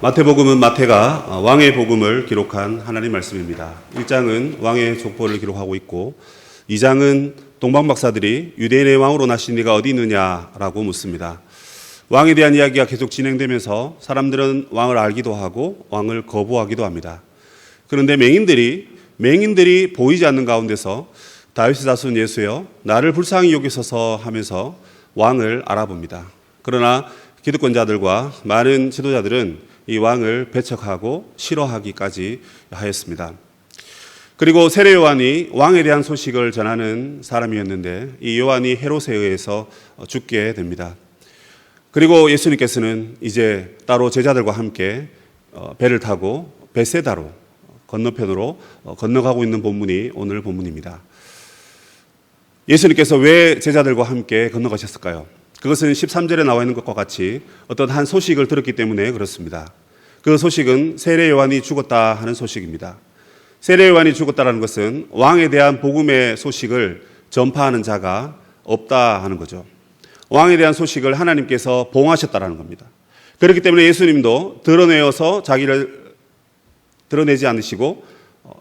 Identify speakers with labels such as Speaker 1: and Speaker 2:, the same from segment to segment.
Speaker 1: 마태복음은 마태가 왕의 복음을 기록한 하나님 말씀입니다. 1장은 왕의 족보를 기록하고 있고 2장은 동방박사들이 유대인의 왕으로 나신 이가 어디 있느냐라고 묻습니다. 왕에 대한 이야기가 계속 진행되면서 사람들은 왕을 알기도 하고 왕을 거부하기도 합니다. 그런데 맹인들이 보이지 않는 가운데서 다윗의 자손 예수여 나를 불쌍히 여기소서 하면서 왕을 알아봅니다. 그러나 기득권자들과 많은 지도자들은 이 왕을 배척하고 싫어하기까지 하였습니다. 그리고 세례 요한이 왕에 대한 소식을 전하는 사람이었는데 이 요한이 헤롯에 의해서 죽게 됩니다. 그리고 예수님께서는 이제 따로 제자들과 함께 배를 타고 벳세다로 건너편으로 건너가고 있는 본문이 오늘 본문입니다. 예수님께서 왜 제자들과 함께 건너가셨을까요? 그것은 13절에 나와 있는 것과 같이 어떤 한 소식을 들었기 때문에 그렇습니다. 그 소식은 세례 요한이 죽었다 하는 소식입니다. 세례 요한이 죽었다는 것은 왕에 대한 복음의 소식을 전파하는 자가 없다 하는 거죠. 왕에 대한 소식을 하나님께서 봉하셨다는 겁니다. 그렇기 때문에 예수님도 드러내어서 자기를 드러내지 않으시고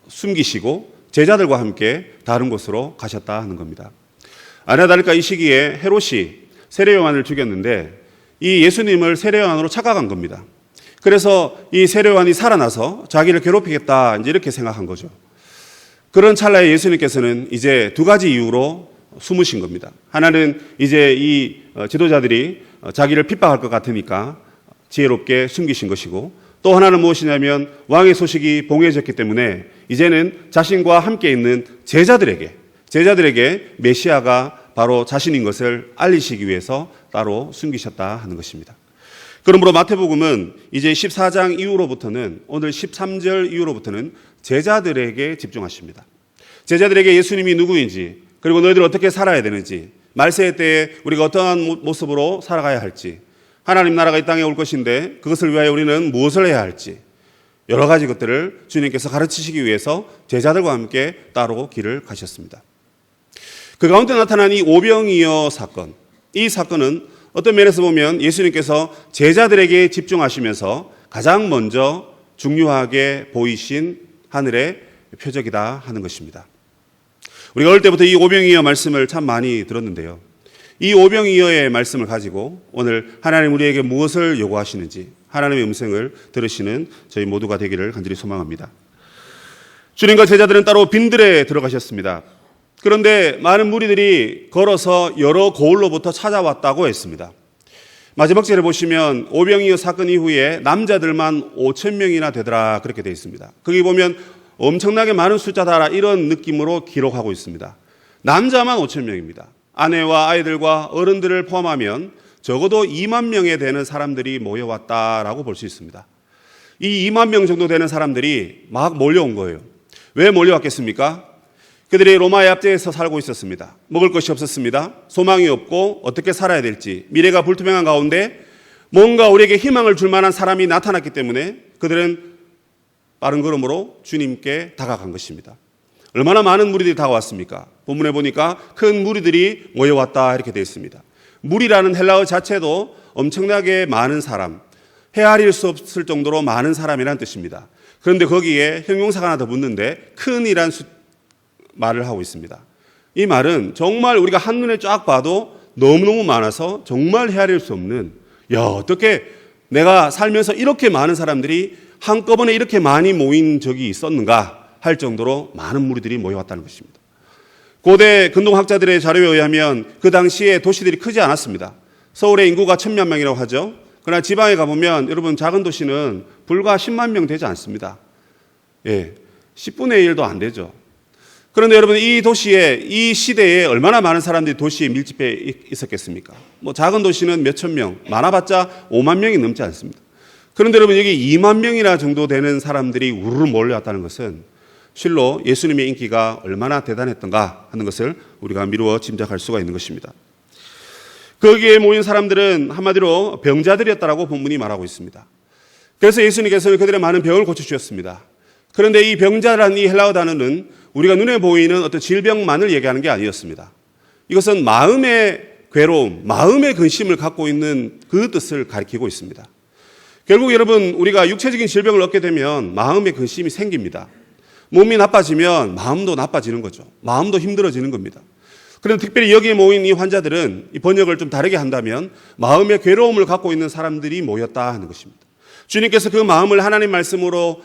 Speaker 1: 숨기시고 제자들과 함께 다른 곳으로 가셨다 하는 겁니다. 아니나 다를까 이 시기에 헤롯이 세례 요한을 죽였는데 이 예수님을 세례 요한으로 착각한 겁니다. 그래서 이 세례 요한이 살아나서 자기를 괴롭히겠다 이렇게 생각한 거죠. 그런 찰나에 예수님께서는 이제 두 가지 이유로 숨으신 겁니다. 하나는 이제 이 지도자들이 자기를 핍박할 것 같으니까 지혜롭게 숨기신 것이고, 또 하나는 무엇이냐면 왕의 소식이 봉해졌기 때문에 이제는 자신과 함께 있는 제자들에게 메시아가 바로 자신인 것을 알리시기 위해서 따로 숨기셨다 하는 것입니다. 그러므로 마태복음은 이제 14장 이후로부터는, 오늘 13절 이후로부터는 제자들에게 집중하십니다. 제자들에게 예수님이 누구인지, 그리고 너희들 어떻게 살아야 되는지, 말세의 때에 우리가 어떠한 모습으로 살아가야 할지, 하나님 나라가 이 땅에 올 것인데 그것을 위하여 우리는 무엇을 해야 할지, 여러 가지 것들을 주님께서 가르치시기 위해서 제자들과 함께 따로 길을 가셨습니다. 그 가운데 나타난 이 오병이어 사건, 이 사건은 어떤 면에서 보면 예수님께서 제자들에게 집중하시면서 가장 먼저 중요하게 보이신 하늘의 표적이다 하는 것입니다. 우리가 어릴 때부터 이 오병이어 말씀을 참 많이 들었는데요. 이 오병이어의 말씀을 가지고 오늘 하나님 우리에게 무엇을 요구하시는지 하나님의 음성을 들으시는 저희 모두가 되기를 간절히 소망합니다. 주님과 제자들은 따로 빈들에 들어가셨습니다. 그런데 많은 무리들이 걸어서 여러 고을로부터 찾아왔다고 했습니다. 마지막 절에 보시면 오병이어 사건 이후에 남자들만 5,000명이나 되더라 그렇게 되어 있습니다. 거기 보면 엄청나게 많은 숫자다 이런 느낌으로 기록하고 있습니다. 남자만 5,000명입니다. 아내와 아이들과 어른들을 포함하면 적어도 2만 명에 되는 사람들이 모여왔다라고 볼 수 있습니다. 이 2만 명 정도 되는 사람들이 막 몰려온 거예요. 왜 몰려왔겠습니까? 그들이 로마의 압제에서 살고 있었습니다. 먹을 것이 없었습니다. 소망이 없고 어떻게 살아야 될지, 미래가 불투명한 가운데 뭔가 우리에게 희망을 줄 만한 사람이 나타났기 때문에 그들은 빠른 걸음으로 주님께 다가간 것입니다. 얼마나 많은 무리들이 다가왔습니까? 본문에 보니까 큰 무리들이 모여왔다 이렇게 되어 있습니다. 무리라는 헬라어 자체도 엄청나게 많은 사람, 헤아릴 수 없을 정도로 많은 사람이라는 뜻입니다. 그런데 거기에 형용사가 하나 더 붙는데 큰이란 말을 하고 있습니다. 이 말은 정말 우리가 한눈에 쫙 봐도 너무너무 많아서 정말 헤아릴 수 없는, 어떻게 내가 살면서 이렇게 많은 사람들이 한꺼번에 이렇게 많이 모인 적이 있었는가 할 정도로 많은 무리들이 모여왔다는 것입니다. 고대 근동학자들의 자료에 의하면 그 당시에 도시들이 크지 않았습니다. 서울의 인구가 1,000만 명이라고 하죠. 그러나 지방에 가보면 여러분 작은 도시는 불과 10만 명 되지 않습니다. 10분의 1도 안 되죠. 그런데 여러분 이 도시에, 이 시대에 얼마나 많은 사람들이 도시에 밀집해 있었겠습니까? 작은 도시는 몇천 명, 많아봤자 5만 명이 넘지 않습니다. 그런데 여러분 여기 2만 명이나 정도 되는 사람들이 우르르 몰려왔다는 것은 실로 예수님의 인기가 얼마나 대단했던가 하는 것을 우리가 미루어 짐작할 수가 있는 것입니다. 거기에 모인 사람들은 한마디로 병자들이었다라고 본문이 말하고 있습니다. 그래서 예수님께서는 그들의 많은 병을 고쳐주셨습니다. 그런데 이 병자라는 이 헬라어 단어는 우리가 눈에 보이는 어떤 질병만을 얘기하는 게 아니었습니다. 이것은 마음의 괴로움, 마음의 근심을 갖고 있는 그 뜻을 가리키고 있습니다. 결국 여러분, 우리가 육체적인 질병을 얻게 되면 마음의 근심이 생깁니다. 몸이 나빠지면 마음도 나빠지는 거죠. 마음도 힘들어지는 겁니다. 그런데 특별히 여기에 모인 이 환자들은 이 번역을 좀 다르게 한다면 마음의 괴로움을 갖고 있는 사람들이 모였다 하는 것입니다. 주님께서 그 마음을 하나님 말씀으로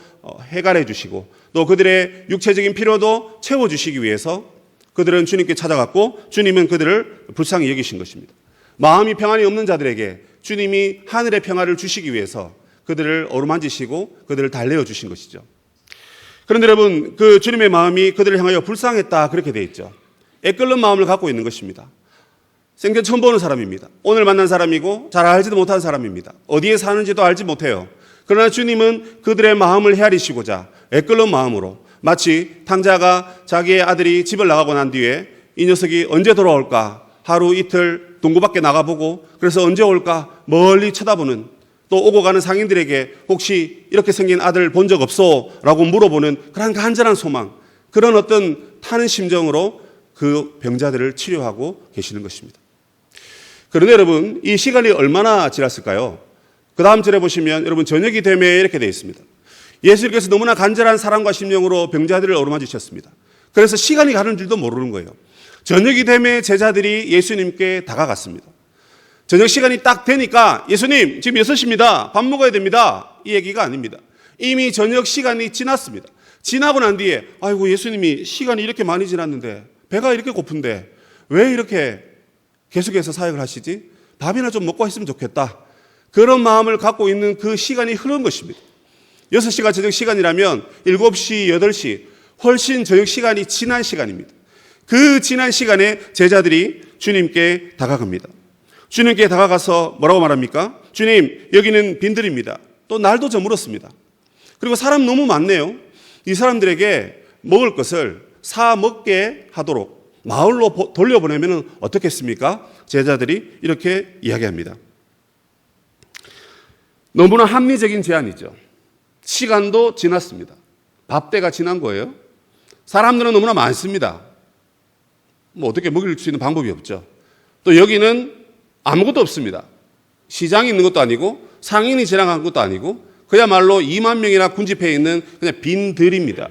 Speaker 1: 해결해 주시고 또 그들의 육체적인 필요도 채워주시기 위해서 그들은 주님께 찾아갔고 주님은 그들을 불쌍히 여기신 것입니다. 마음이 평안이 없는 자들에게 주님이 하늘의 평화를 주시기 위해서 그들을 어루만지시고 그들을 달래어 주신 것이죠. 그런데 여러분, 그 주님의 마음이 그들을 향하여 불쌍했다 그렇게 되어 있죠. 애끓는 마음을 갖고 있는 것입니다. 생전 처음 보는 사람입니다. 오늘 만난 사람이고 잘 알지도 못한 사람입니다. 어디에 사는지도 알지 못해요. 그러나 주님은 그들의 마음을 헤아리시고자 애끓는 마음으로 마치 탕자가 자기의 아들이 집을 나가고 난 뒤에 이 녀석이 언제 돌아올까 하루 이틀 동구밖에 나가보고 그래서 언제 올까 멀리 쳐다보는 또 오고 가는 상인들에게 혹시 이렇게 생긴 아들 본 적 없어? 라고 물어보는 그런 간절한 소망, 그런 어떤 타는 심정으로 그 병자들을 치료하고 계시는 것입니다. 그런데 여러분, 이 시간이 얼마나 지났을까요? 그 다음 절에 보시면 여러분 저녁이 되매 이렇게 되어 있습니다. 예수님께서 너무나 간절한 사랑과 심령으로 병자들을 어루만지셨습니다. 그래서 시간이 가는 줄도 모르는 거예요. 저녁이 되매 제자들이 예수님께 다가갔습니다. 저녁 시간이 딱 되니까 예수님 지금 6시입니다. 밥 먹어야 됩니다. 이 얘기가 아닙니다. 이미 저녁 시간이 지났습니다. 지나고 난 뒤에 아이고 예수님이 시간이 이렇게 많이 지났는데 배가 이렇게 고픈데 왜 이렇게 계속해서 사역을 하시지? 밥이나 좀 먹고 했으면 좋겠다. 그런 마음을 갖고 있는 그 시간이 흐른 것입니다. 6시가 저녁 시간이라면 7시, 8시 훨씬 저녁 시간이 지난 시간입니다. 그 지난 시간에 제자들이 주님께 다가갑니다. 주님께 다가가서 뭐라고 말합니까? 주님, 여기는 빈들입니다. 또 날도 저물었습니다. 그리고 사람 너무 많네요. 이 사람들에게 먹을 것을 사 먹게 하도록 마을로 돌려보내면 어떻겠습니까? 제자들이 이렇게 이야기합니다. 너무나 합리적인 제안이죠. 시간도 지났습니다. 밥때가 지난 거예요. 사람들은 너무나 많습니다. 뭐 어떻게 먹일 수 있는 방법이 없죠. 또 여기는 아무것도 없습니다. 시장이 있는 것도 아니고 상인이 지나간 것도 아니고 그야말로 2만 명이나 군집해 있는 그냥 빈들입니다.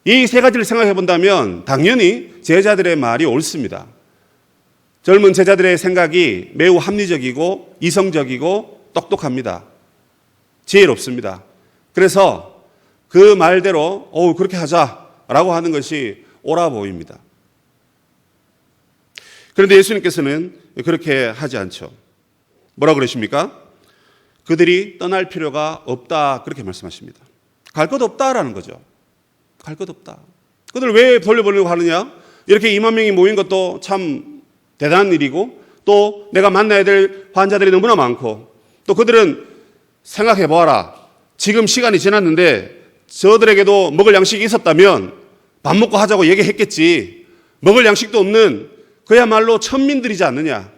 Speaker 1: 이 세 가지를 생각해 본다면 당연히 제자들의 말이 옳습니다. 젊은 제자들의 생각이 매우 합리적이고 이성적이고 똑똑합니다. 지혜롭습니다. 그래서 그 말대로 그렇게 하자라고 하는 것이 옳아 보입니다. 그런데 예수님께서는 그렇게 하지 않죠. 뭐라 그러십니까? 그들이 떠날 필요가 없다 그렇게 말씀하십니다. 갈 것 없다라는 거죠. 갈 것 없다. 그들 왜 돌려보려고 하느냐? 이렇게 2만 명이 모인 것도 참 대단한 일이고 또 내가 만나야 될 환자들이 너무나 많고 또 그들은 생각해 보아라. 지금 시간이 지났는데 저들에게도 먹을 양식이 있었다면 밥 먹고 하자고 얘기했겠지. 먹을 양식도 없는 그야말로 천민들이지 않느냐.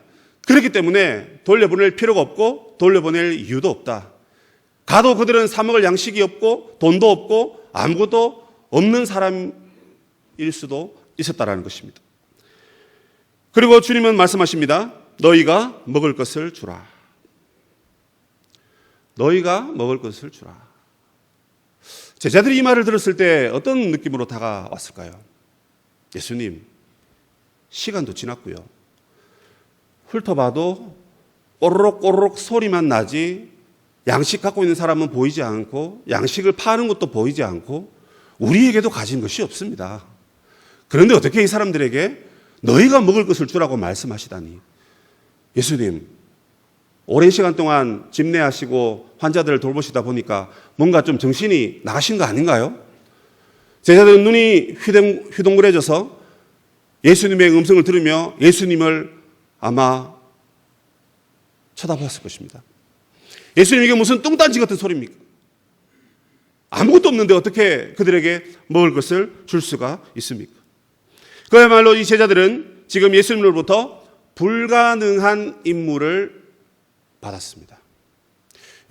Speaker 1: 그렇기 때문에 돌려보낼 필요가 없고 돌려보낼 이유도 없다. 가도 그들은 사 먹을 양식이 없고 돈도 없고 아무것도 없는 사람일 수도 있었다라는 것입니다. 그리고 주님은 말씀하십니다. 너희가 먹을 것을 주라. 너희가 먹을 것을 주라. 제자들이 이 말을 들었을 때 어떤 느낌으로 다가왔을까요? 예수님, 시간도 지났고요. 훑어봐도 꼬르륵 꼬르륵 소리만 나지 양식 갖고 있는 사람은 보이지 않고 양식을 파는 것도 보이지 않고 우리에게도 가진 것이 없습니다. 그런데 어떻게 이 사람들에게 너희가 먹을 것을 주라고 말씀하시다니. 예수님, 오랜 시간 동안 집례하시고 환자들을 돌보시다 보니까 뭔가 좀 정신이 나가신 거 아닌가요? 제자들은 눈이 휘둥그레져서 예수님의 음성을 들으며 예수님을 아마 쳐다보았을 것입니다. 예수님, 이게 무슨 뚱딴지 같은 소리입니까? 아무것도 없는데 어떻게 그들에게 먹을 것을 줄 수가 있습니까? 그야말로 이 제자들은 지금 예수님으로부터 불가능한 임무를 받았습니다.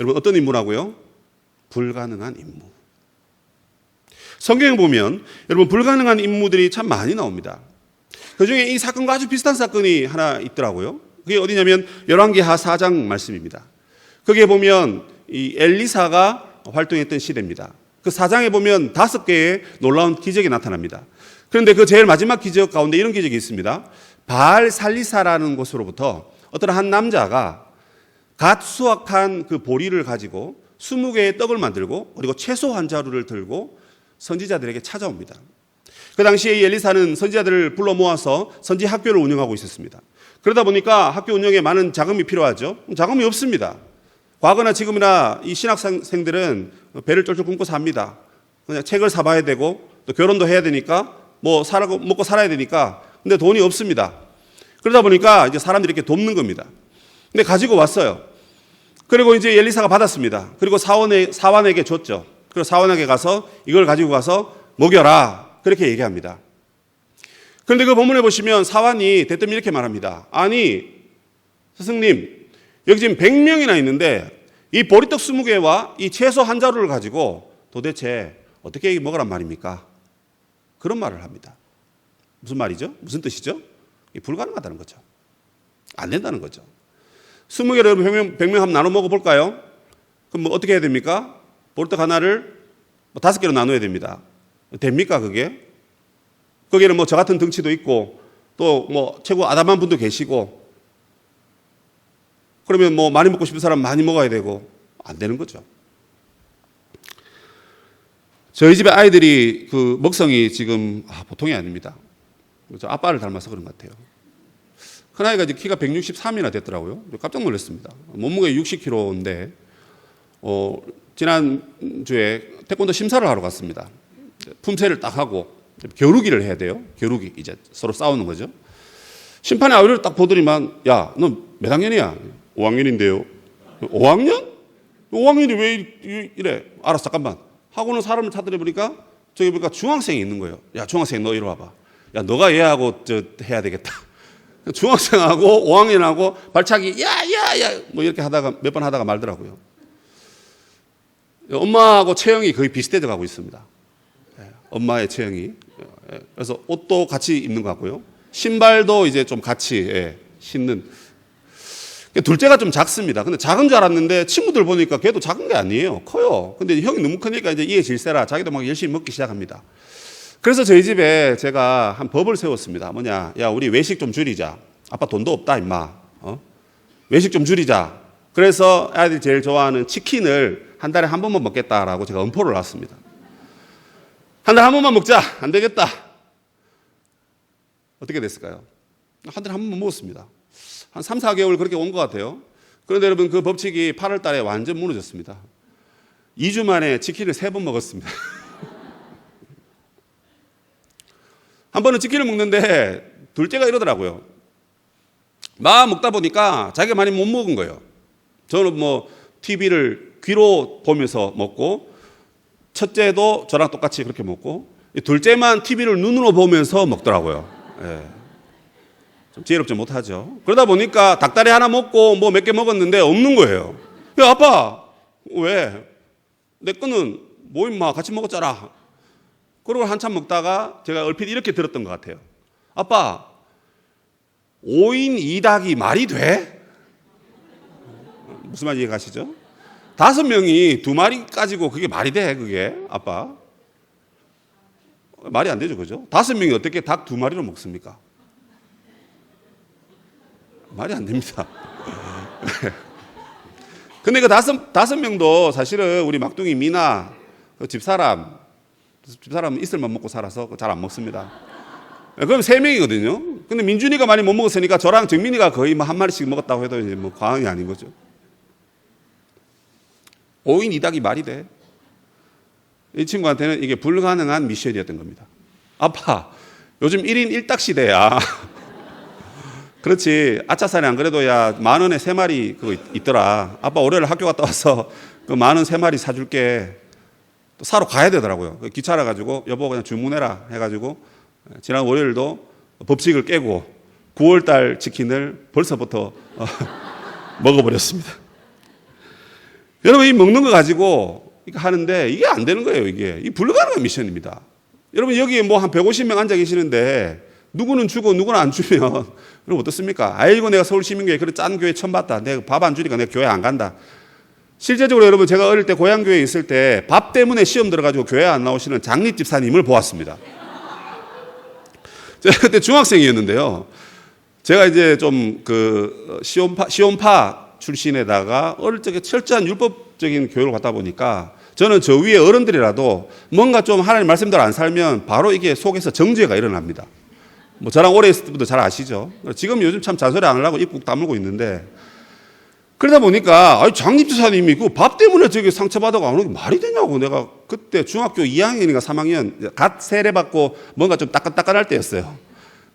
Speaker 1: 여러분, 어떤 임무라고요? 불가능한 임무. 성경에 보면 여러분 불가능한 임무들이 참 많이 나옵니다. 그중에 이 사건과 아주 비슷한 사건이 하나 있더라고요. 그게 어디냐면 열왕기하 4장 말씀입니다. 거기에 보면 이 엘리사가 활동했던 시대입니다. 그 4장에 보면 5개의 놀라운 기적이 나타납니다. 그런데 그 제일 마지막 기적 가운데 이런 기적이 있습니다. 바알 살리사라는 곳으로부터 어떤 한 남자가 갓 수확한 그 보리를 가지고 20개의 떡을 만들고 그리고 채소 한 자루를 들고 선지자들에게 찾아옵니다. 그 당시에 이 엘리사는 선지자들을 불러 모아서 선지 학교를 운영하고 있었습니다. 그러다 보니까 학교 운영에 많은 자금이 필요하죠. 자금이 없습니다. 과거나 지금이나 이 신학생들은 배를 쫄쫄 굶고 삽니다. 그냥 책을 사봐야 되고 또 결혼도 해야 되니까 뭐 먹고 살아야 되니까 근데 돈이 없습니다. 그러다 보니까 이제 사람들이 이렇게 돕는 겁니다. 근데 가지고 왔어요. 그리고 이제 엘리사가 받았습니다. 그리고 사환에게 줬죠. 그리고 사환에게 가서 이걸 가지고 가서 먹여라. 그렇게 얘기합니다. 그런데 그 본문에 보시면 사환이 대뜸 이렇게 말합니다. 아니, 스승님, 여기 지금 100명이나 있는데 이 보리떡 20개와 이 채소 한 자루를 가지고 도대체 어떻게 먹으란 말입니까? 그런 말을 합니다. 무슨 말이죠? 무슨 뜻이죠? 불가능하다는 거죠. 안 된다는 거죠. 20개를 100명 한번 나눠 먹어볼까요? 그럼 뭐 어떻게 해야 됩니까? 보리떡 하나를 5개로 나눠야 됩니다. 됩니까 그게? 거기에는 뭐 저 같은 덩치도 있고 또 뭐 최고 아담한 분도 계시고 그러면 뭐 많이 먹고 싶은 사람 많이 먹어야 되고 안 되는 거죠. 저희 집에 아이들이 그 먹성이 지금 보통이 아닙니다. 저 아빠를 닮아서 그런 것 같아요. 큰아이가 이제 키가 163이나 됐더라고요. 깜짝 놀랐습니다. 몸무게 60kg인데 지난주에 태권도 심사를 하러 갔습니다. 품새를 딱 하고 겨루기를 해야 돼요. 겨루기 이제 서로 싸우는 거죠. 심판의 아우를 딱 보더니만 야, 너 몇 학년이야? 5학년인데요. 5학년? 5학년이 왜 이래? 알았어, 잠깐만. 하고는 사람을 찾더니 보니까 저기 보니까 중학생이 있는 거예요. 야, 중학생 너 이리 와봐. 야, 너가 얘하고 해야 되겠다. 중학생하고 5학년하고 발차기 야야야 뭐 이렇게 하다가 몇 번 하다가 말더라고요. 엄마하고 체형이 거의 비슷해져 가고 있습니다. 엄마의 체형이. 그래서 옷도 같이 입는 것 같고요. 신발도 이제 좀 같이 신는. 둘째가 좀 작습니다. 근데 작은 줄 알았는데 친구들 보니까 걔도 작은 게 아니에요. 커요. 근데 형이 너무 크니까 이제 이에 질세라 자기도 막 열심히 먹기 시작합니다. 그래서 저희 집에 제가 한 법을 세웠습니다. 뭐냐? 야, 우리 외식 좀 줄이자. 아빠 돈도 없다, 임마. 외식 좀 줄이자. 그래서 아이들이 제일 좋아하는 치킨을 한 달에 한 번만 먹겠다라고 제가 엄포를 놨습니다. 한 달에 한 번만 먹자. 안 되겠다. 어떻게 됐을까요? 한 달에 한 번만 먹었습니다. 한 3, 4개월 그렇게 온 것 같아요. 그런데 여러분 그 법칙이 8월 달에 완전 무너졌습니다. 2주 만에 치킨을 3번 먹었습니다. 한 번은 치킨을 먹는데 둘째가 이러더라고요. 막 먹다 보니까 자기가 많이 못 먹은 거예요. 저는 뭐 TV를 귀로 보면서 먹고 첫째도 저랑 똑같이 그렇게 먹고 둘째만 TV를 눈으로 보면서 먹더라고요. 좀 지혜롭지 못하죠. 그러다 보니까 닭다리 하나 먹고 뭐 몇 개 먹었는데 없는 거예요. 야, 아빠 왜? 내 거는 뭐 임마 같이 먹었잖아. 그리고 한참 먹다가 제가 얼핏 이렇게 들었던 것 같아요. 아빠 5인 2닭이 말이 돼? 무슨 말인지 이해가시죠? 5명이 2마리 가지고 그게 말이 돼? 그게 아빠 말이 안 되죠, 그죠? 5명이 어떻게 닭 2마리로 먹습니까? 말이 안 됩니다. 근데 그 5명도 사실은 우리 막둥이 미나 그 집사람은 이슬만 먹고 살아서 잘 안 먹습니다. 그럼 3명이거든요. 근데 민준이가 많이 못 먹었으니까 저랑 정민이가 거의 뭐 한 마리씩 먹었다고 해도 이제 뭐 과언이 아닌 거죠. 5인 2닭이 말이 돼? 이 친구한테는 이게 불가능한 미션이었던 겁니다. 아빠, 요즘 1인 1닭 시대야. 그렇지. 아차산에 안 그래도 야, 10,000원에 3마리 그거 있더라. 아빠 월요일 학교 갔다 와서 그 10,000원 3마리 사줄게. 또 사러 가야 되더라고요. 귀찮아 가지고 여보 그냥 주문해라 해가지고 지난 월요일도 법칙을 깨고 9월달 치킨을 벌써부터 먹어버렸습니다. 여러분 이 먹는 거 가지고 이거 하는데 이게 안 되는 거예요. 이게 불가능한 미션입니다. 여러분 여기 뭐 한 150명 앉아 계시는데 누구는 주고 누구는 안 주면 여러분 어떻습니까? 아이고 내가 서울시민교회 그런 짠 교회 처음 봤다. 내가 밥 안 주니까 내가 교회 안 간다. 실제적으로 여러분 제가 어릴 때 고향교회에 있을 때 밥 때문에 시험 들어가지고 교회 안 나오시는 장립집사님을 보았습니다. 제가 그때 중학생이었는데요. 제가 이제 좀 시온파 출신에다가 어릴 적에 철저한 율법적인 교육을 받다 보니까 저는 저 위에 어른들이라도 뭔가 좀 하나님 말씀대로 안 살면 바로 이게 속에서 정죄가 일어납니다. 뭐 저랑 오래 있을 때부터 잘 아시죠? 지금 요즘 참 잔소리 안 하려고 입 꾹 다물고 있는데 그러다 보니까 장립집사님이 그 밥 때문에 저기 상처받아가 안 오는 게 말이 되냐고. 내가 그때 중학교 2학년인가 3학년 갓 세례받고 뭔가 좀 따끈따끈할 때였어요.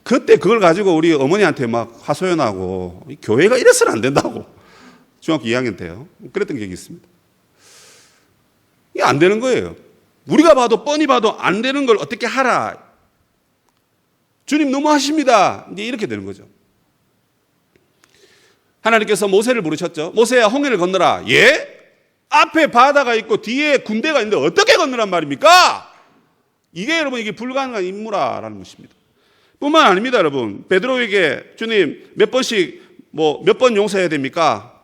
Speaker 1: 그때 그걸 가지고 우리 어머니한테 막 하소연하고 교회가 이래서는 안 된다고. 중학교 2학년 때요. 그랬던 기억이 있습니다. 이게 안 되는 거예요. 우리가 봐도 뻔히 봐도 안 되는 걸 어떻게 하라. 주님 너무 하십니다. 이제 이렇게 되는 거죠. 하나님께서 모세를 부르셨죠. 모세야 홍해를 건너라. 예? 앞에 바다가 있고 뒤에 군대가 있는데 어떻게 건너란 말입니까? 이게 여러분 이게 불가능한 임무라라는 것입니다. 뿐만 아닙니다, 여러분. 베드로에게 주님 몇 번씩 몇 번 용서해야 됩니까?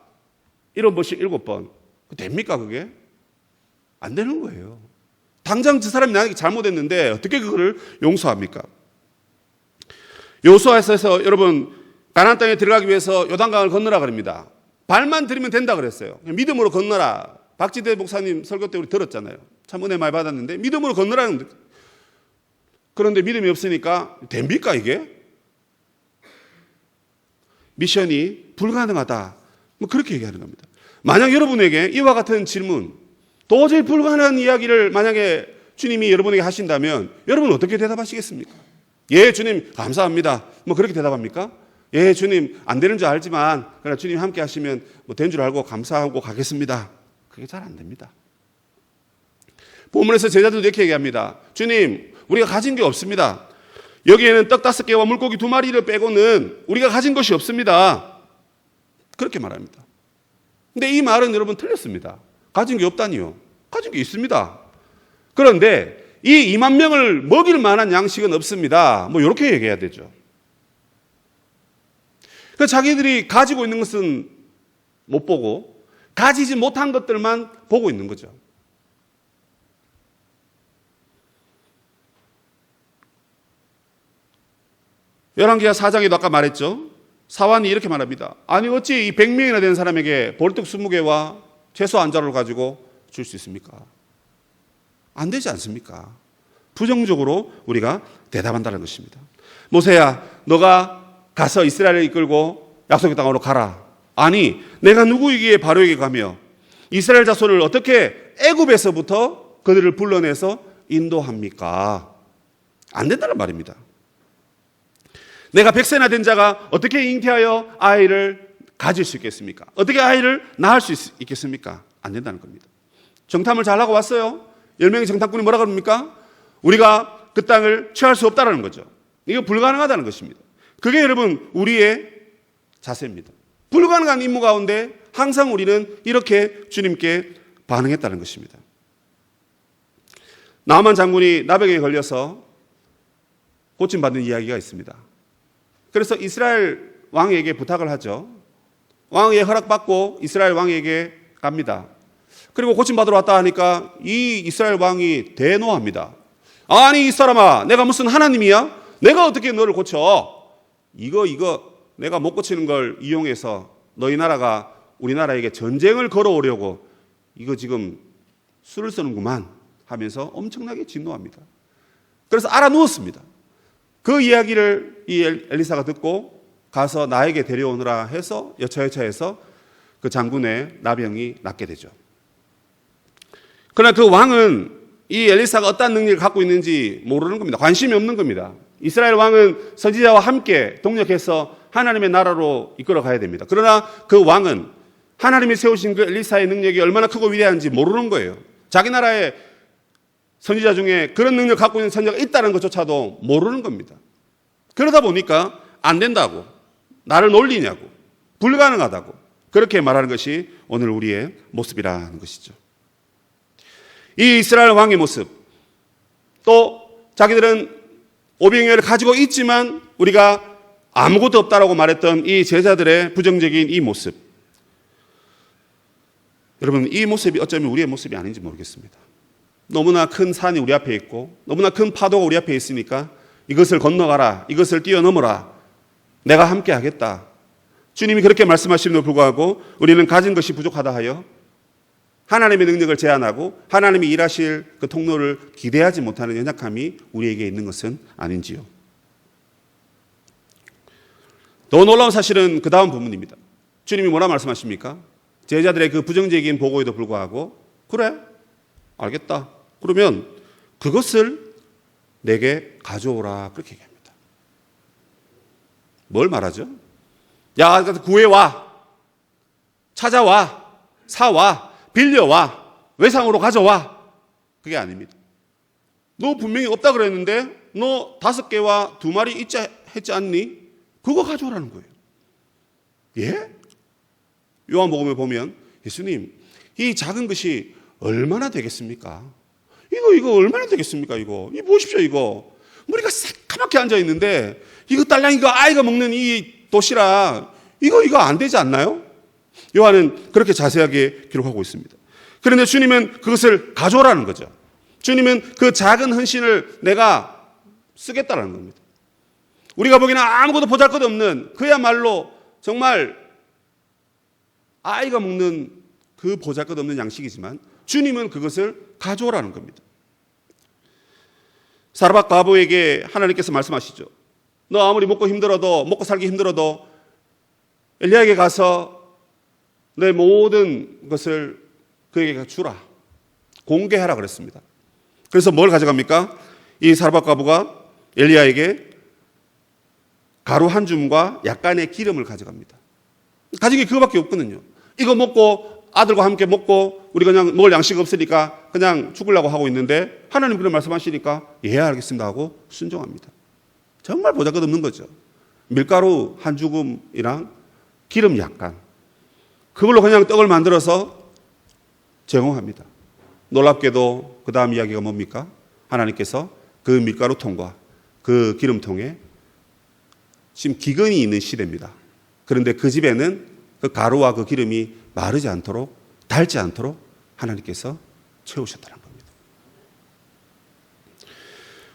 Speaker 1: 7번씩 7번. 됩니까 그게? 안 되는 거예요. 당장 저 사람이 나에게 잘못했는데 어떻게 그거를 용서합니까? 여호수아에서 여러분 가나안 땅에 들어가기 위해서 요단강을 건너라 그럽니다. 발만 들이면 된다 그랬어요. 믿음으로 건너라. 박지대 목사님 설교 때 우리 들었잖아요. 참 은혜 많이 받았는데 믿음으로 건너라는. 그런데 믿음이 없으니까 됩니까 이게? 미션이 불가능하다. 그렇게 얘기하는 겁니다. 만약 여러분에게 이와 같은 질문, 도저히 불가능한 이야기를 만약에 주님이 여러분에게 하신다면 여러분 어떻게 대답하시겠습니까? 예 주님 감사합니다. 그렇게 대답합니까? 예 주님 안 되는 줄 알지만 그러나 주님 함께 하시면 된 줄 알고 감사하고 가겠습니다. 그게 잘 안 됩니다. 본문에서 제자들도 이렇게 얘기합니다. 주님 우리가 가진 게 없습니다. 여기에는 떡 5개와 물고기 2마리를 빼고는 우리가 가진 것이 없습니다. 그렇게 말합니다. 근데 이 말은 여러분 틀렸습니다. 가진 게 없다니요. 가진 게 있습니다. 그런데 이 2만 명을 먹일 만한 양식은 없습니다. 이렇게 얘기해야 되죠. 그래서 자기들이 가지고 있는 것은 못 보고 가지지 못한 것들만 보고 있는 거죠. 열왕기하 4장에도 아까 말했죠. 사환이 이렇게 말합니다. 아니 어찌 이 100명이나 되는 사람에게 보리떡 20개와 채소 한 자루를 가지고 줄 수 있습니까? 안 되지 않습니까? 부정적으로 우리가 대답한다는 것입니다. 모세야 너가 가서 이스라엘을 이끌고 약속의 땅으로 가라. 아니 내가 누구이기에 바로에게 가며 이스라엘 자손을 어떻게 애굽에서부터 그들을 불러내서 인도합니까? 안 된다는 말입니다. 내가 100세나 된 자가 어떻게 잉태하여 아이를 가질 수 있겠습니까? 어떻게 아이를 낳을 수 있겠습니까? 안 된다는 겁니다. 정탐을 잘하고 왔어요. 10명의 정탐꾼이 뭐라 그럽니까? 우리가 그 땅을 취할 수 없다는 거죠. 이거 불가능하다는 것입니다. 그게 여러분 우리의 자세입니다. 불가능한 임무 가운데 항상 우리는 이렇게 주님께 반응했다는 것입니다. 나아만 장군이 나병에 걸려서 고침받는 이야기가 있습니다. 그래서 이스라엘 왕에게 부탁을 하죠. 왕의 허락받고 이스라엘 왕에게 갑니다. 그리고 고침받으러 왔다 하니까 이 이스라엘 왕이 대노합니다. 아니 이 사람아 내가 무슨 하나님이야? 내가 어떻게 너를 고쳐? 이거 내가 못 고치는 걸 이용해서 너희 나라가 우리나라에게 전쟁을 걸어오려고 이거 지금 수를 쓰는구만 하면서 엄청나게 진노합니다. 그래서 알아누웠습니다. 그 이야기를 이 엘리사가 듣고 가서 나에게 데려오느라 해서 여차여차해서 그 장군의 나병이 낫게 되죠. 그러나 그 왕은 이 엘리사가 어떤 능력을 갖고 있는지 모르는 겁니다. 관심이 없는 겁니다. 이스라엘 왕은 선지자와 함께 동력해서 하나님의 나라로 이끌어 가야 됩니다. 그러나 그 왕은 하나님이 세우신 그 엘리사의 능력이 얼마나 크고 위대한지 모르는 거예요. 자기 나라의 선지자 중에 그런 능력을 갖고 있는 선지자가 있다는 것조차도 모르는 겁니다. 그러다 보니까 안 된다고, 나를 놀리냐고, 불가능하다고 그렇게 말하는 것이 오늘 우리의 모습이라는 것이죠. 이 이스라엘 왕의 모습, 또 자기들은 오병이어를 가지고 있지만 우리가 아무것도 없다라고 말했던 이 제자들의 부정적인 이 모습, 여러분, 이 모습이 어쩌면 우리의 모습이 아닌지 모르겠습니다. 너무나 큰 산이 우리 앞에 있고 너무나 큰 파도가 우리 앞에 있으니까 이것을 건너가라, 이것을 뛰어넘어라, 내가 함께 하겠다. 주님이 그렇게 말씀하심에도 불구하고 우리는 가진 것이 부족하다 하여 하나님의 능력을 제한하고 하나님이 일하실 그 통로를 기대하지 못하는 연약함이 우리에게 있는 것은 아닌지요. 더 놀라운 사실은 그 다음 부분입니다. 주님이 뭐라 말씀하십니까? 제자들의 그 부정적인 보고에도 불구하고 그래, 알겠다. 그러면 그것을 내게 가져오라, 그렇게 얘기합니다. 뭘 말하죠? 야, 구해와, 찾아와, 사와, 빌려와, 외상으로 가져와. 그게 아닙니다. 너 분명히 없다 그랬는데 너 5개와 2마리 있자 했지 않니? 그거 가져오라는 거예요. 예? 요한복음에 보면 예수님, 이 작은 것이 얼마나 되겠습니까? 이거 얼마나 되겠습니까? 이거 보십시오. 이거 머리가 새까맣게 앉아 있는데 이거 딸랑이가 아이가 먹는 이 도시락 이거 안 되지 않나요? 요한은 그렇게 자세하게 기록하고 있습니다. 그런데 주님은 그것을 가져오라는 거죠. 주님은 그 작은 헌신을 내가 쓰겠다라는 겁니다. 우리가 보기에는 아무것도 보잘것없는 그야말로 정말 아이가 먹는 그 보잘것없는 양식이지만 주님은 그것을 가져오라는 겁니다. 사르밧 과부에게 하나님께서 말씀하시죠. 너 아무리 먹고 살기 힘들어도 엘리야에게 가서 내 모든 것을 그에게 주라. 공개하라 그랬습니다. 그래서 뭘 가져갑니까? 이 사르밧 과부가 엘리야에게 가루 한 줌과 약간의 기름을 가져갑니다. 가진 게 그거밖에 없거든요. 이거 먹고 아들과 함께 먹고 우리 그냥 먹을 양식 없으니까 그냥 죽으려고 하고 있는데 하나님 그런 말씀하시니까 예, 알겠습니다 하고 순종합니다. 정말 보잘것없는 거죠. 밀가루 한 주금이랑 기름 약간, 그걸로 그냥 떡을 만들어서 제공합니다. 놀랍게도 그 다음 이야기가 뭡니까? 하나님께서 그 밀가루통과 그 기름통에 지금 기근이 있는 시대입니다. 그런데 그 집에는 그 가루와 그 기름이 마르지 않도록, 닳지 않도록 하나님께서 채우셨다는 겁니다.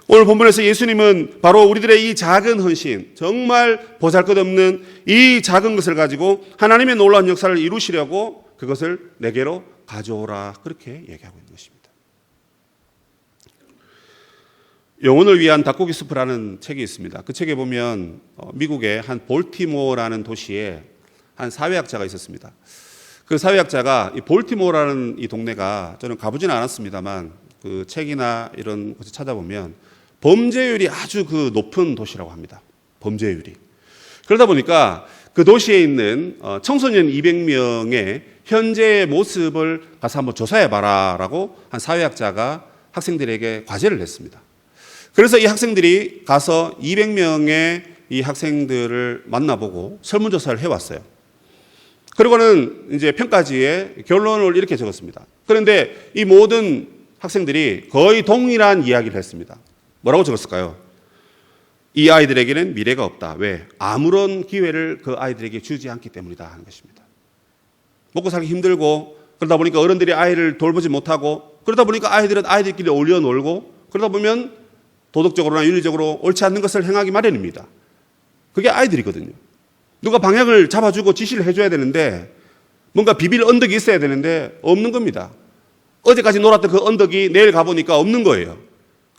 Speaker 1: 오늘 본문에서 예수님은 바로 우리들의 이 작은 헌신, 정말 보잘것없는 이 작은 것을 가지고 하나님의 놀라운 역사를 이루시려고 그것을 내게로 가져오라, 그렇게 얘기하고 있는 것입니다. 영혼을 위한 닭고기 수프라는 책이 있습니다. 그 책에 보면 미국의 한 볼티모어라는 도시에 한 사회학자가 있었습니다. 그 사회학자가 이 볼티모어라는 이 동네가, 저는 가보지는 않았습니다만 그 책이나 이런 것을 찾아보면 범죄율이 아주 그 높은 도시라고 합니다. 범죄율이. 그러다 보니까 그 도시에 있는 청소년 200명의 현재의 모습을 가서 한번 조사해봐라 라고 한 사회학자가 학생들에게 과제를 냈습니다. 그래서 이 학생들이 가서 200명의 이 학생들을 만나보고 설문조사를 해왔어요. 그리고는 이제 평가지에 결론을 이렇게 적었습니다. 그런데 이 모든 학생들이 거의 동일한 이야기를 했습니다. 뭐라고 적었을까요? 이 아이들에게는 미래가 없다. 왜? 아무런 기회를 그 아이들에게 주지 않기 때문이다 하는 것입니다. 먹고 살기 힘들고 그러다 보니까 어른들이 아이를 돌보지 못하고 그러다 보니까 아이들은 아이들끼리 어울려 놀고 그러다 보면 도덕적으로나 윤리적으로 옳지 않는 것을 행하기 마련입니다. 그게 아이들이거든요. 누가 방향을 잡아주고 지시를 해줘야 되는데 뭔가 비빌 언덕이 있어야 되는데 없는 겁니다. 어제까지 놀았던 그 언덕이 내일 가보니까 없는 거예요.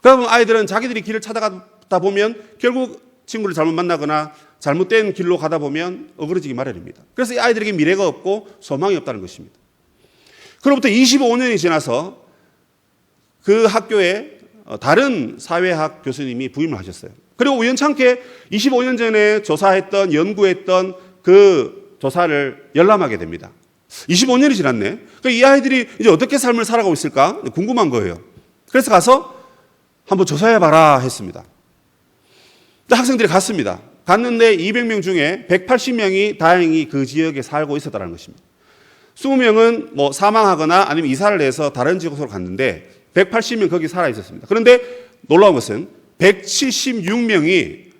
Speaker 1: 그러면 아이들은 자기들이 길을 찾아가다 보면 결국 친구를 잘못 만나거나 잘못된 길로 가다 보면 어그러지기 마련입니다. 그래서 이 아이들에게 미래가 없고 소망이 없다는 것입니다. 그로부터 25년이 지나서 그 학교에 다른 사회학 교수님이 부임을 하셨어요. 그리고 우연찮게 25년 전에 조사했던, 연구했던 그 조사를 열람하게 됩니다. 25년이 지났네. 그러니까 이 아이들이 이제 어떻게 삶을 살아가고 있을까 궁금한 거예요. 그래서 가서 한번 조사해봐라 했습니다. 학생들이 갔습니다. 갔는데 200명 중에 180명이 다행히 그 지역에 살고 있었다는 것입니다. 20명은 뭐 사망하거나 아니면 이사를 해서 다른 지역으로 갔는데 180명 거기 살아 있었습니다. 그런데 놀라운 것은 176명이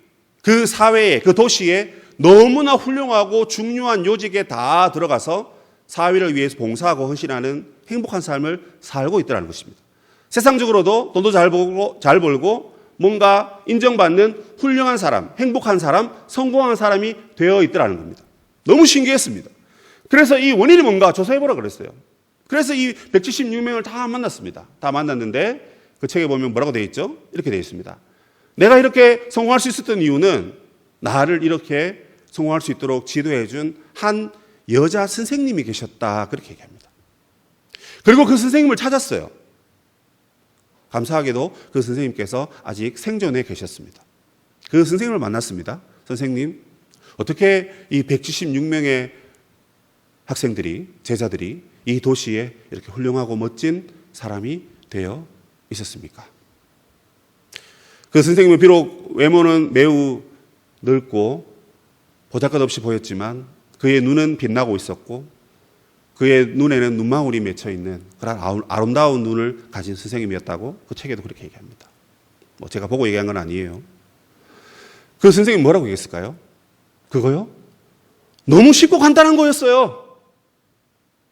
Speaker 1: 그 사회에, 그 도시에 너무나 훌륭하고 중요한 요직에 다 들어가서 사회를 위해서 봉사하고 헌신하는 행복한 삶을 살고 있다는 것입니다. 세상적으로도 돈도 잘 벌고 뭔가 인정받는 훌륭한 사람, 행복한 사람, 성공한 사람이 되어 있더라는 겁니다. 너무 신기했습니다. 그래서 이 원인이 뭔가 조사해보라 그랬어요. 그래서 이 176명을 다 만났습니다. 다 만났는데 그 책에 보면 뭐라고 되어 있죠? 이렇게 되어 있습니다. 내가 이렇게 성공할 수 있었던 이유는 나를 이렇게 성공할 수 있도록 지도해 준 한 여자 선생님이 계셨다. 그렇게 얘기합니다. 그리고 그 선생님을 찾았어요. 감사하게도 그 선생님께서 아직 생존해 계셨습니다. 그 선생님을 만났습니다. 선생님, 어떻게 이 176명의 학생들이, 제자들이 이 도시에 이렇게 훌륭하고 멋진 사람이 되어 있었습니까? 그 선생님은 비록 외모는 매우 늙고 보잘것없이 보였지만 그의 눈은 빛나고 있었고 그의 눈에는 눈망울이 맺혀 있는 그런 아름다운 눈을 가진 선생님이었다고 그 책에도 그렇게 얘기합니다. 뭐 제가 보고 얘기한 건 아니에요. 그 선생님이 뭐라고 얘기했을까요? 그거요? 너무 쉽고 간단한 거였어요.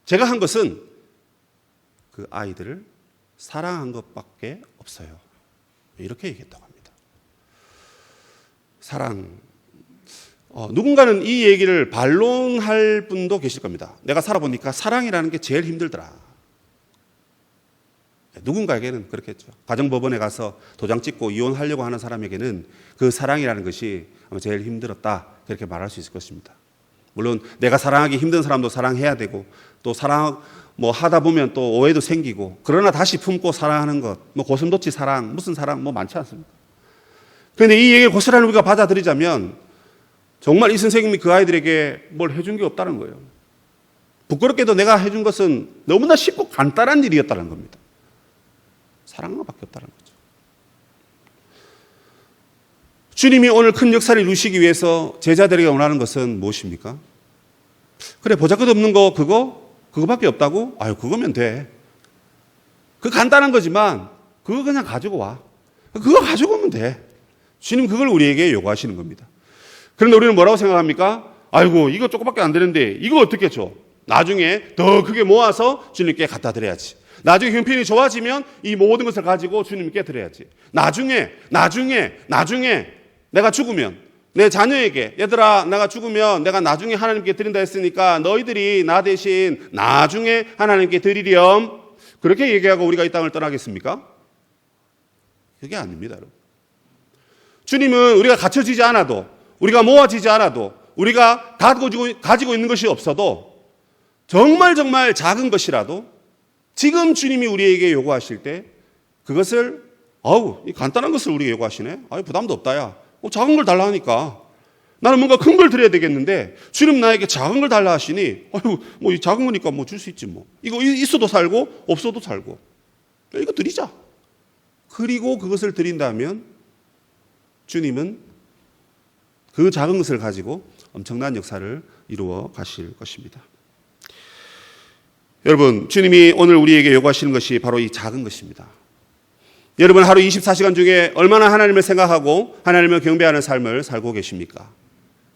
Speaker 1: 제가 한 것은 그 아이들을 사랑한 것밖에 없어요. 이렇게 얘기했다고 합니다. 사랑. 누군가는 이 얘기를 반론할 분도 계실 겁니다. 내가 살아보니까 사랑이라는 게 제일 힘들더라. 누군가에게는 그렇겠죠. 가정법원에 가서 도장 찍고 이혼하려고 하는 사람에게는 그 사랑이라는 것이 아마 제일 힘들었다. 그렇게 말할 수 있을 것입니다. 물론 내가 사랑하기 힘든 사람도 사랑해야 되고 또 사랑 뭐 하다 보면 또 오해도 생기고 그러나 다시 품고 사랑하는 것, 뭐 고슴도치 사랑, 무슨 사랑 뭐 많지 않습니까? 그런데 이 얘기를 고스란히 우리가 받아들이자면 정말 이 선생님이 그 아이들에게 뭘 해준 게 없다는 거예요. 부끄럽게도 내가 해준 것은 너무나 쉽고 간단한 일이었다는 겁니다. 사랑한 것밖에 없다는 거죠. 주님이 오늘 큰 역사를 이루시기 위해서 제자들에게 원하는 것은 무엇입니까? 그래, 보잘것없는 거 그거밖에 없다고? 아유, 그거면 돼. 그 간단한 거지만 그거 그냥 가지고 와. 그거 가지고 오면 돼. 주님 그걸 우리에게 요구하시는 겁니다. 그런데 우리는 뭐라고 생각합니까? 아이고, 이거 조금밖에 안 되는데 이거 어떻게 줘? 나중에 더 크게 모아서 주님께 갖다 드려야지. 나중에 형편이 좋아지면 이 모든 것을 가지고 주님께 드려야지. 나중에 내가 죽으면 내 자녀에게, 얘들아 내가 죽으면 내가 나중에 하나님께 드린다 했으니까 너희들이 나 대신 나중에 하나님께 드리렴. 그렇게 얘기하고 우리가 이 땅을 떠나겠습니까? 그게 아닙니다, 여러분. 주님은 우리가 갖춰지지 않아도, 우리가 모아지지 않아도, 우리가 가지고 있는 것이 없어도 정말 작은 것이라도 지금 주님이 우리에게 요구하실 때 그것을 이 간단한 것을 우리에게 요구하시네. 부담도 없다, 야. 작은 걸 달라 하니까 나는 뭔가 큰 걸 드려야 되겠는데 주님 나에게 작은 걸 달라 하시니 뭐 이 작은 거니까 뭐 줄 수 있지 뭐. 이거 있어도 살고 없어도 살고. 이거 드리자. 그리고 그것을 드린다면 주님은 그 작은 것을 가지고 엄청난 역사를 이루어 가실 것입니다. 여러분, 주님이 오늘 우리에게 요구하시는 것이 바로 이 작은 것입니다. 여러분, 하루 24시간 중에 얼마나 하나님을 생각하고 하나님을 경배하는 삶을 살고 계십니까?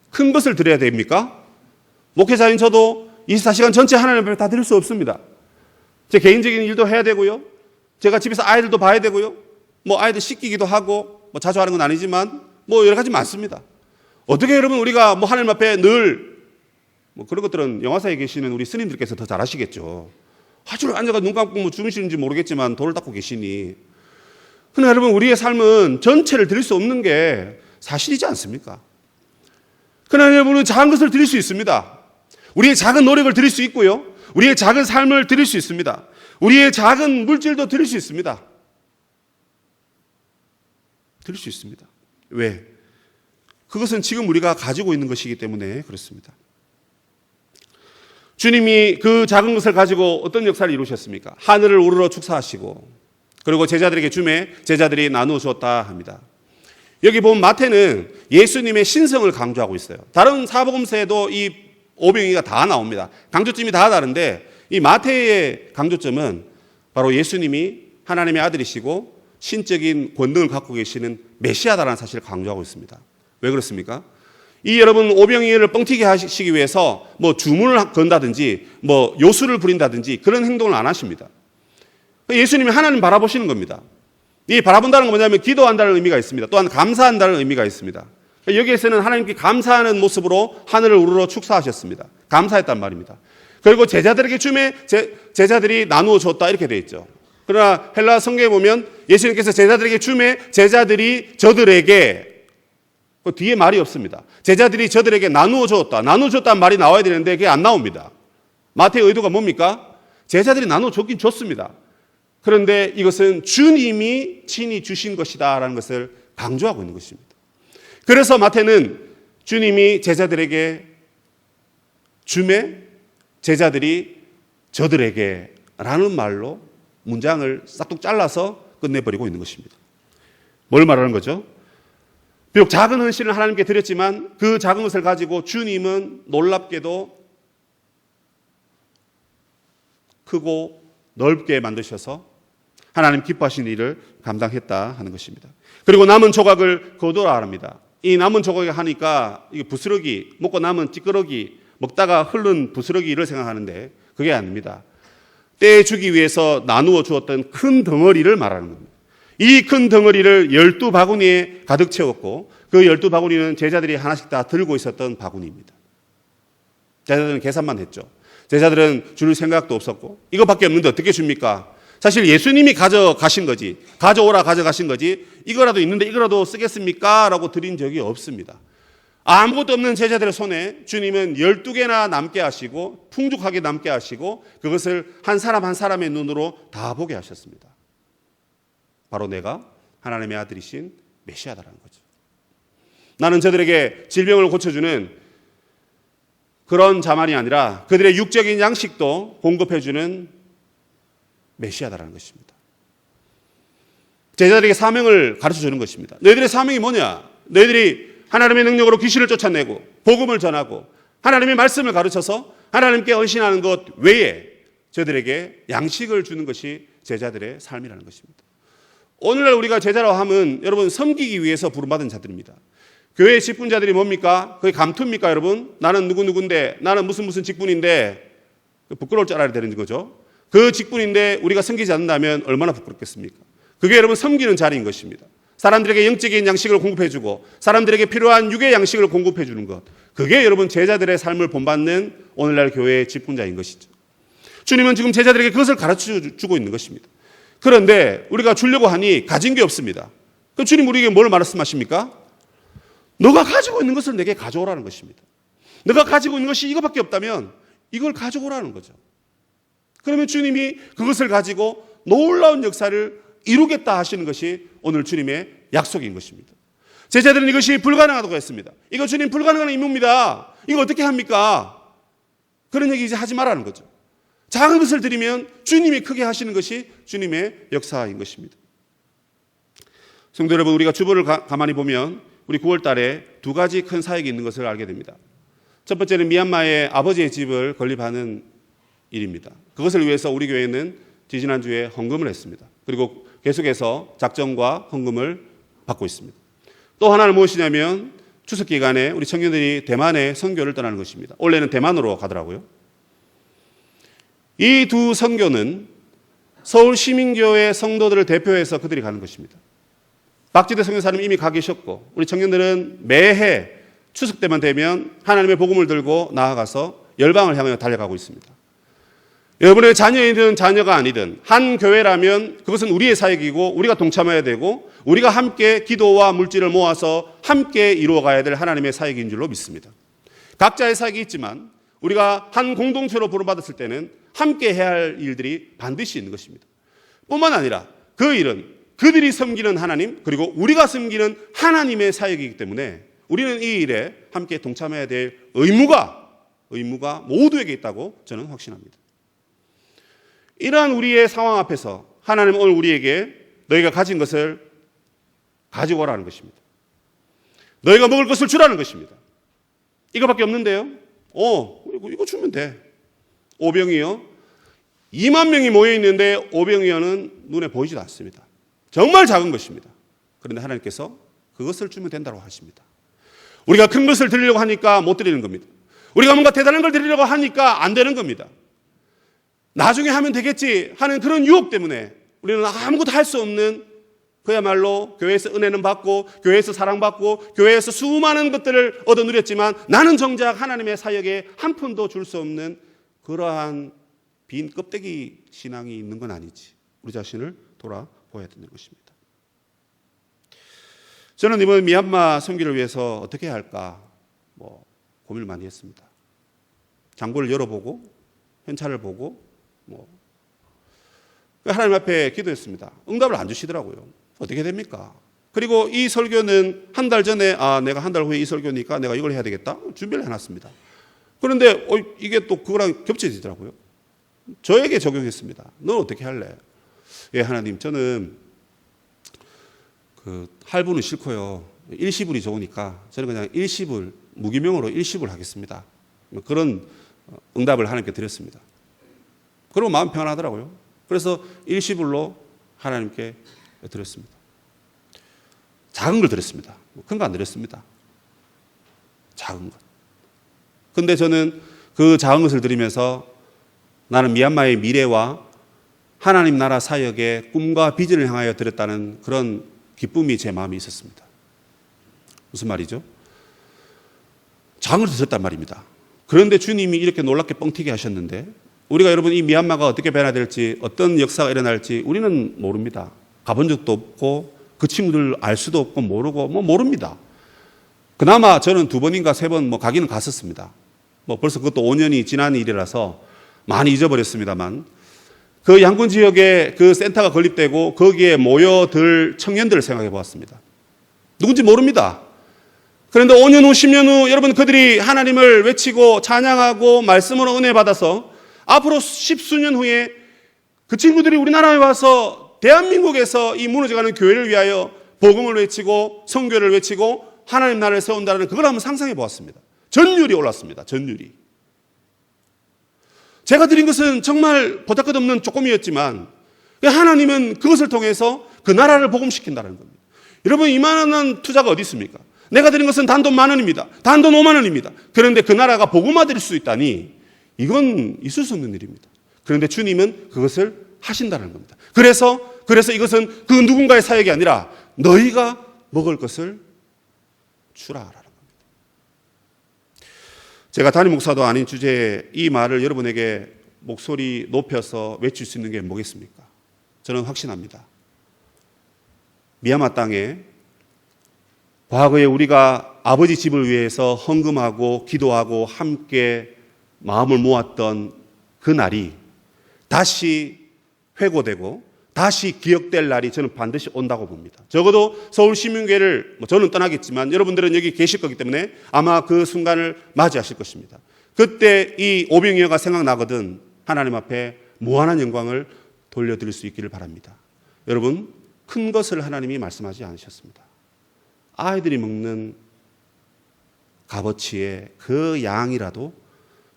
Speaker 1: 큰 것을 드려야 됩니까? 목회자인 저도 24시간 전체 하나님 앞에 다 드릴 수 없습니다. 제 개인적인 일도 해야 되고요. 제가 집에서 아이들도 봐야 되고요. 뭐 아이들 씻기기도 하고, 뭐 자주 하는 건 아니지만 뭐 여러 가지 많습니다. 어떻게 여러분 우리가 뭐 하나님 앞에 늘 뭐 그런 것들은 영화사에 계시는 우리 스님들께서 더 잘하시겠죠. 하루 앉아가 눈 감고 뭐 주무시는지 모르겠지만 돌을 닦고 계시니. 그러나 여러분, 우리의 삶은 전체를 드릴 수 없는 게 사실이지 않습니까? 그러나 여러분은 작은 것을 드릴 수 있습니다. 우리의 작은 노력을 드릴 수 있고요. 우리의 작은 삶을 드릴 수 있습니다. 우리의 작은 물질도 드릴 수 있습니다. 드릴 수 있습니다. 왜? 그것은 지금 우리가 가지고 있는 것이기 때문에 그렇습니다. 주님이 그 작은 것을 가지고 어떤 역사를 이루셨습니까? 하늘을 우러러 축사하시고 그리고 제자들에게 주매 제자들이 나누어 주었다 합니다. 여기 보면 마태는 예수님의 신성을 강조하고 있어요. 다른 사복음서에도 이 오병이가 다 나옵니다. 강조점이 다 다른데 이 마태의 강조점은 바로 예수님이 하나님의 아들이시고 신적인 권능을 갖고 계시는 메시아다라는 사실을 강조하고 있습니다. 왜 그렇습니까? 이 여러분 오병이어를 뻥튀기 하시기 위해서 뭐 주문을 건다든지 뭐 요술을 부린다든지 그런 행동을 안 하십니다. 예수님이 하나님 바라보시는 겁니다. 이 바라본다는 건 뭐냐면 기도한다는 의미가 있습니다. 또한 감사한다는 의미가 있습니다. 여기에서는 하나님께 감사하는 모습으로 하늘을 우러러 축사하셨습니다. 감사했단 말입니다. 그리고 제자들에게 주매 제자들이 나누어 줬다 이렇게 되어 있죠. 그러나 헬라 성경에 보면 예수님께서 제자들에게 주매 제자들이 저들에게 그 뒤에 말이 없습니다. 제자들이 저들에게 나누어 줬다. 나누어 줬다는 말이 나와야 되는데 그게 안 나옵니다. 마태의 의도가 뭡니까? 제자들이 나누어 줬긴 줬습니다. 그런데 이것은 주님이 친히 주신 것이다라는 것을 강조하고 있는 것입니다. 그래서 마태는 주님이 제자들에게 주매 제자들이 저들에게 라는 말로 문장을 싹둑 잘라서 끝내버리고 있는 것입니다. 뭘 말하는 거죠? 비록 작은 헌신을 하나님께 드렸지만 그 작은 것을 가지고 주님은 놀랍게도 크고 넓게 만드셔서 하나님 기뻐하시는 일을 감당했다 하는 것입니다. 그리고 남은 조각을 거두라 합니다. 이 남은 조각이 하니까 이게 부스러기, 먹고 남은 찌끄러기, 먹다가 흐른 부스러기를 생각하는데 그게 아닙니다. 떼 주기 위해서 나누어 주었던 큰 덩어리를 말하는 겁니다. 이 큰 덩어리를 12바구니에 가득 채웠고 그 12바구니는 제자들이 하나씩 다 들고 있었던 바구니입니다. 제자들은 계산만 했죠. 제자들은 줄 생각도 없었고 이거밖에 없는데 어떻게 줍니까? 사실 예수님이 가져가신 거지, 가져오라 가져가신 거지 이거라도 있는데 이거라도 쓰겠습니까? 라고 드린 적이 없습니다. 아무것도 없는 제자들의 손에 주님은 12개나 남게 하시고 풍족하게 남게 하시고 그것을 한 사람 한 사람의 눈으로 다 보게 하셨습니다. 바로 내가 하나님의 아들이신 메시아다라는 거죠. 나는 저들에게 질병을 고쳐주는 그런 자만이 아니라 그들의 육적인 양식도 공급해주는 메시아다라는 것입니다. 제자들에게 사명을 가르쳐주는 것입니다. 너희들의 사명이 뭐냐? 너희들이 하나님의 능력으로 귀신을 쫓아내고 복음을 전하고 하나님의 말씀을 가르쳐서 하나님께 헌신하는 것 외에 저들에게 양식을 주는 것이 제자들의 삶이라는 것입니다. 오늘날 우리가 제자라고 하면 여러분 섬기기 위해서 부름받은 자들입니다. 교회 직분자들이 뭡니까? 그게 감투입니까 여러분? 나는 누구누구인데 나는 무슨 직분인데 부끄러울 줄 알아야 되는 거죠. 그 직분인데 우리가 섬기지 않는다면 얼마나 부끄럽겠습니까? 그게 여러분 섬기는 자리인 것입니다. 사람들에게 영적인 양식을 공급해주고 사람들에게 필요한 육의 양식을 공급해주는 것. 그게 여러분 제자들의 삶을 본받는 오늘날 교회의 직분자인 것이죠. 주님은 지금 제자들에게 그것을 가르쳐주고 있는 것입니다. 그런데 우리가 주려고 하니 가진 게 없습니다. 그럼 주님 우리에게 뭘 말씀하십니까? 너가 가지고 있는 것을 내게 가져오라는 것입니다. 너가 가지고 있는 것이 이거밖에 없다면 이걸 가져오라는 거죠. 그러면 주님이 그것을 가지고 놀라운 역사를 이루겠다 하시는 것이 오늘 주님의 약속인 것입니다. 제자들은 이것이 불가능하다고 했습니다. 이거 주님 불가능한 임무입니다. 이거 어떻게 합니까? 그런 얘기 이제 하지 말라는 거죠. 작은 것을 드리면 주님이 크게 하시는 것이 주님의 역사인 것입니다. 성도 여러분, 우리가 주보를 가만히 보면 우리 9월 달에 두 가지 큰 사역이 있는 것을 알게 됩니다. 첫 번째는 미얀마의 아버지의 집을 건립하는 일입니다. 그것을 위해서 우리 교회는 지지난주에 헌금을 했습니다. 그리고 계속해서 작정과 헌금을 받고 있습니다. 또 하나는 무엇이냐면 추석 기간에 우리 청년들이 대만에 선교를 떠나는 것입니다. 원래는 대만으로 가더라고요. 이 두 선교는 서울 시민교회 성도들을 대표해서 그들이 가는 것입니다. 박지대 선교사님 이미 가 계셨고 우리 청년들은 매해 추석 때만 되면 하나님의 복음을 들고 나아가서 열방을 향하여 달려가고 있습니다. 여러분의 자녀이든 자녀가 아니든 한 교회라면 그것은 우리의 사역이고 우리가 동참해야 되고 우리가 함께 기도와 물질을 모아서 함께 이루어가야 될 하나님의 사역인 줄로 믿습니다. 각자의 사역이 있지만 우리가 한 공동체로 부름받았을 때는 함께 해야 할 일들이 반드시 있는 것입니다. 뿐만 아니라 그 일은 그들이 섬기는 하나님 그리고 우리가 섬기는 하나님의 사역이기 때문에 우리는 이 일에 함께 동참해야 될 의무가 모두에게 있다고 저는 확신합니다. 이러한 우리의 상황 앞에서 하나님은 오늘 우리에게 너희가 가진 것을 가지고 오라는 것입니다. 너희가 먹을 것을 주라는 것입니다. 이거밖에 없는데요. 이거 주면 돼. 오병이어 2만 명이 모여 있는데 오병이어는 눈에 보이지도 않습니다. 정말 작은 것입니다. 그런데 하나님께서 그것을 주면 된다고 하십니다. 우리가 큰 것을 드리려고 하니까 못 드리는 겁니다. 우리가 뭔가 대단한 걸 드리려고 하니까 안 되는 겁니다. 나중에 하면 되겠지 하는 그런 유혹 때문에 우리는 아무것도 할 수 없는, 그야말로 교회에서 은혜는 받고 교회에서 사랑받고 교회에서 수많은 것들을 얻어 누렸지만 나는 정작 하나님의 사역에 한 푼도 줄 수 없는 그러한 빈 껍데기 신앙이 있는 건 아니지. 우리 자신을 돌아보아야 되는 것입니다. 저는 이번 미얀마 선교를 위해서 어떻게 해야 할까 고민을 많이 했습니다. 장부를 열어보고 현찰을 보고 하나님 앞에 기도했습니다. 응답을 안 주시더라고요. 어떻게 됩니까? 그리고 이 설교는 한 달 전에 내가 한 달 후에 이 설교니까 내가 이걸 해야 되겠다 준비를 해놨습니다. 그런데 이게 또 그거랑 겹쳐지더라고요. 저에게 적용했습니다. 넌 어떻게 할래? 예, 하나님, 저는 할부는 싫고요. 일시불이 좋으니까 저는 그냥 일시불, 무기명으로 일시불 하겠습니다. 그런 응답을 하나님께 드렸습니다. 그러고 마음 평안하더라고요. 그래서 일시불로 하나님께 드렸습니다. 작은 걸 드렸습니다. 큰 거 안 드렸습니다. 작은 것. 근데 저는 그 작은 것을 드리면서 나는 미얀마의 미래와 하나님 나라 사역의 꿈과 비전을 향하여 드렸다는 그런 기쁨이 제 마음에 있었습니다. 무슨 말이죠? 작은 것을 드렸단 말입니다. 그런데 주님이 이렇게 놀랍게 뻥튀기 하셨는데 우리가 여러분 이 미얀마가 어떻게 변화될지 어떤 역사가 일어날지 우리는 모릅니다. 가본 적도 없고 그 친구들 알 수도 없고 모르고 모릅니다. 그나마 저는 2번인가 3번 가기는 갔었습니다. 벌써 그것도 5년이 지난 일이라서 많이 잊어버렸습니다만 그 양군 지역에 그 센터가 건립되고 거기에 모여들 청년들을 생각해 보았습니다. 누군지 모릅니다. 그런데 5년 후 10년 후 여러분 그들이 하나님을 외치고 찬양하고 말씀으로 은혜 받아서 앞으로 10수년 후에 그 친구들이 우리나라에 와서 대한민국에서 이 무너져가는 교회를 위하여 복음을 외치고 선교를 외치고 하나님 나라를 세운다는 그걸 한번 상상해 보았습니다. 전율이 올랐습니다. 전율이. 제가 드린 것은 정말 보잘것없는 조금이었지만 하나님은 그것을 통해서 그 나라를 복음시킨다는 겁니다. 여러분 이만한 투자가 어디 있습니까? 내가 드린 것은 단돈 10,000원입니다. 단돈 50,000원입니다. 그런데 그 나라가 복음화될 수 있다니 이건 있을 수 없는 일입니다. 그런데 주님은 그것을 하신다는 겁니다. 그래서 이것은 그 누군가의 사역이 아니라 너희가 먹을 것을 주라라는 겁니다. 제가 담임 목사도 아닌 주제에 이 말을 여러분에게 목소리 높여서 외칠 수 있는 게 뭐겠습니까? 저는 확신합니다. 미얀마 땅에 과거에 우리가 아버지 집을 위해서 헌금하고 기도하고 함께 마음을 모았던 그 날이 다시 회고되고 다시 기억될 날이 저는 반드시 온다고 봅니다. 적어도 서울시민교회를 저는 떠나겠지만 여러분들은 여기 계실 거기 때문에 아마 그 순간을 맞이하실 것입니다. 그때 이 오병이어가 생각나거든 하나님 앞에 무한한 영광을 돌려드릴 수 있기를 바랍니다. 여러분 큰 것을 하나님이 말씀하지 않으셨습니다. 아이들이 먹는 값어치의 그 양이라도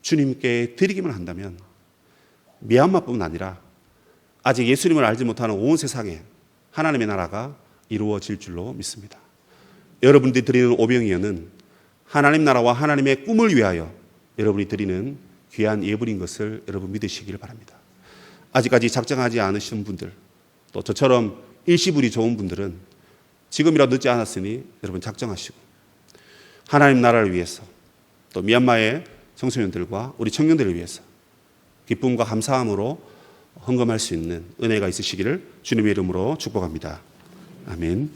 Speaker 1: 주님께 드리기만 한다면 미얀마뿐만 아니라 아직 예수님을 알지 못하는 온 세상에 하나님의 나라가 이루어질 줄로 믿습니다. 여러분들이 드리는 오병이어는 하나님 나라와 하나님의 꿈을 위하여 여러분이 드리는 귀한 예물인 것을 여러분 믿으시길 바랍니다. 아직까지 작정하지 않으신 분들, 또 저처럼 일시불이 좋은 분들은 지금이라도 늦지 않았으니 여러분 작정하시고 하나님 나라를 위해서 또 미얀마의 청소년들과 우리 청년들을 위해서 기쁨과 감사함으로 헌금할 수 있는 은혜가 있으시기를 주님의 이름으로 축복합니다. 아멘.